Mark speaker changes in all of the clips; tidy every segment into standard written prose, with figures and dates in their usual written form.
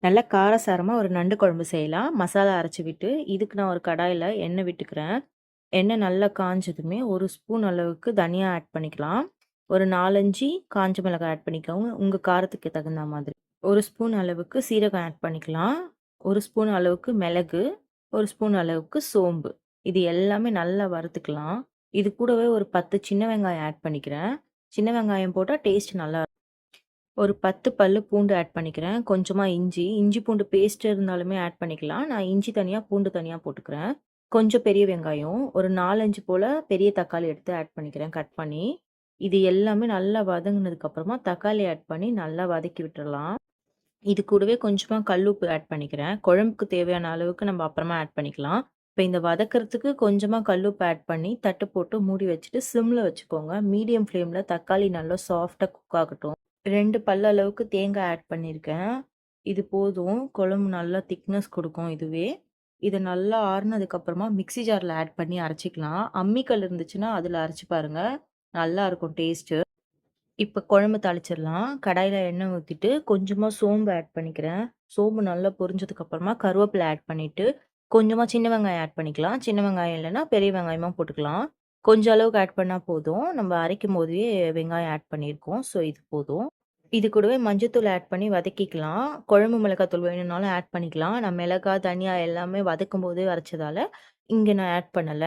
Speaker 1: நல்லா காரசாரமா ஒரு நண்டு குழம்பு செய்யலாம். மசாலா அரைச்சு விட்டு, இதுக்கு நான் ஒரு கடாயில எண்ணெய் விட்டுக்கிறேன். எண்ணெய் நல்லா காஞ்சதுமே, 1 ஸ்பூன் அளவுக்கு தனியா ஆட் பண்ணிக்கலாம். ஒரு 4, 5 காஞ்ச மிளகாய் ஆட் பண்ணிக்கோங்க. உங்க காரத்துக்கு தகுந்த மாதிரி. 1 ஸ்பூன் அளவுக்கு சீரகம் ஆட் பண்ணிக்கலாம். 1 ஸ்பூன் அளவுக்கு மிளகு, 1 ஸ்பூன் அளவுக்கு சோம்பு. இது எல்லாமே நல்லா வறுத்துக்கலாம். இது கூடவே ஒரு 10 சின்ன வெங்காயம் ஆட் பண்ணிக்கிறேன். சின்ன வெங்காயம் போட்டா டேஸ்ட் நல்லா ஒரு 10 பல்லு பூண்டு ஆட் பண்ணிக்கிறேன். கொஞ்சமா இஞ்சி, இஞ்சி பூண்டு பேஸ்ட் இருந்தாலுமே ஆட் பண்ணிக்கலாம். நான் இஞ்சி தனியா, பூண்டு தனியா போட்டுக்கிறேன். கொஞ்சம் பெரிய வெங்காயம், ஒரு 4, 5 போல பெரிய தக்காளி எடுத்து ஆட் பண்ணிக்கிறேன் கட் பண்ணி. இது எல்லாமே நல்லா வதங்குனதுக்கு அப்புறமா தக்காளி ஆட் பண்ணி நல்லா வதக்கி விட்டுறலாம். இது கூடவே கொஞ்சமா கல்லுப்பு ஆட் பண்ணிக்கிறேன். குழம்புக்கு தேவையான அளவுக்கு நம்ம அப்புறமா ஆட் பண்ணிக்கலாம். இப்ப இந்த வதக்கறதுக்கு கொஞ்சமா கல்லுப்பு ஆட் பண்ணி தட்டு போட்டு மூடி வச்சுட்டு சிம்ல வச்சுக்கோங்க. மீடியம் ஃப்ளேம்ல தக்காளி நல்லா சாஃப்ட்டா குக் ஆகட்டும். 2 பல் அளவுக்கு தேங்காய் ஆட் பண்ணியிருக்கேன். இது போதும். குழம்பு நல்லா திக்னஸ் குடுக்கும் இதுவே. இத நல்லா ஆறுனதுக்கப்புறமா மிக்ஸி ஜார்ல ஆட் பண்ணி அரைச்சுக்கலாம். அம்மிக்கல் இருந்துச்சுன்னா, அதுல அரைச்சு பாருங்க. நல்லாருக்கும் டேஸ்ட்டு. இப்ப குழம்பு தாளிச்சிடலாம். கடாயில எண்ணெய் ஊத்திட்டு, கொஞ்சமா சோம்பு ஆட் பண்ணிக்கிறேன். சோம்பு நல்லா பொரிஞ்சதுக்கப்புறமா கருவேப்பிலை ஆட் பண்ணிட்டு, கொஞ்சமா சின்ன வெங்காயம் ஆட் பண்ணிக்கலாம். சின்ன வெங்காயம் இல்லன்னா, பெரிய வெங்காயமா போட்டுக்கலாம். கொஞ்சம் அளவுக்கு ஆட் பண்ணா போதும். நம்ம அரைக்கும்போதே வெங்காயம் ஆட் பண்ணியிருக்கோம். ஸோ இது போதும். இது கூடவே மஞ்சத்தூள் ஆட் பண்ணி வதக்கிக்கலாம். குழம்பு மிளகாத்தூள் வேணும்னாலும் ஆட் பண்ணிக்கலாம். நான் மிளகா, தனியா எல்லாமே வதக்கும்போதே அரைச்சதால, இங்க நான் ஆட் பண்ணல.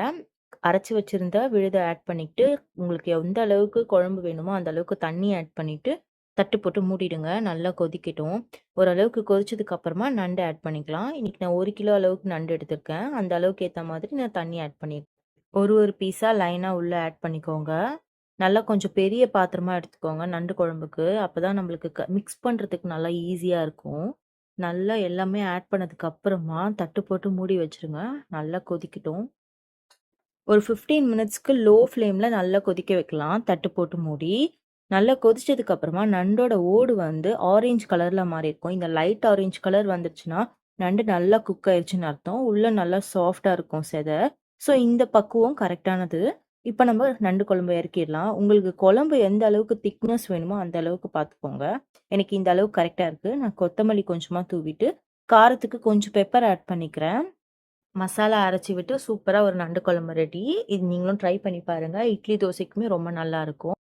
Speaker 1: அரைச்சு வச்சிருந்த விழுத ஆட் பண்ணிட்டு, உங்களுக்கு எந்த அளவுக்கு குழம்பு வேணுமோ, அந்த அளவுக்கு தண்ணி ஆட் பண்ணிட்டு, தட்டு போட்டு மூடிடுங்க. நல்லா கொதிக்கட்டும். ஓரளவுக்கு கொதிச்சதுக்கு அப்புறமா நண்டு ஆட் பண்ணிக்கலாம். இன்னைக்கு நான் 1 கிலோ அளவுக்கு நண்டு எடுத்திருக்கேன். அந்த அளவுக்கு ஏத்த மாதிரி நான் தண்ணி ஆட் பண்ணியிருக்கேன். ஒரு பீஸா லைனா உள்ள ஆட் பண்ணிக்கோங்க. நல்லா கொஞ்சம் பெரிய பாத்திரமா எடுத்துக்கோங்க நண்டு குழம்புக்கு. அப்பதான் நம்மளுக்கு மிக்ஸ் பண்றதுக்கு நல்லா ஈஸியா இருக்கும். நல்லா எல்லாமே ஆட் பண்ணதுக்கு அப்புறமா தட்டு போட்டு மூடி வச்சுருங்க. நல்லா கொதிக்கட்டும். ஒரு 15 மினிட்ஸ்க்கு லோ ஃப்ளேம்ல நல்லா கொதிக்க வைக்கலாம். தட்டு போட்டு மூடி. நல்லா கொதிச்சதுக்கு அப்புறமா நண்டோட ஓடு வந்து ஆரஞ்சு கலர்ல மாறியிருக்கும். இந்த லைட் ஆரஞ்சு கலர் வந்துருச்சுன்னா, நண்டு நல்லா குக் ஆயிருச்சுன்னு அர்த்தம். உள்ள நல்லா சாஃப்ட்டா இருக்கும் செத. ஸோ இந்த பக்குவம் கரெக்ட்டானது. இப்ப நம்ம நண்டு குழம்பு இறக்கிடலாம். உங்களுக்கு குழம்பு எந்த அளவுக்கு திக்னஸ் வேணுமோ, அந்த அளவுக்கு பார்த்துக்கோங்க. எனக்கு இந்த அளவுக்கு கரெக்ட்டா இருக்கு. நான் கொத்தமல்லி கொஞ்சமா தூவிட்டு, காரத்துக்கு கொஞ்சம் பெப்பர் ஆட் பண்ணிக்கிறேன். மசாலா அரைச்சு விட்டு சூப்பரா ஒரு நண்டு குழம்பு ரெடி. இது நீங்களும் ட்ரை பண்ணி பாருங்க. இட்லி, தோசைக்குமே ரொம்ப நல்லாருக்கும்.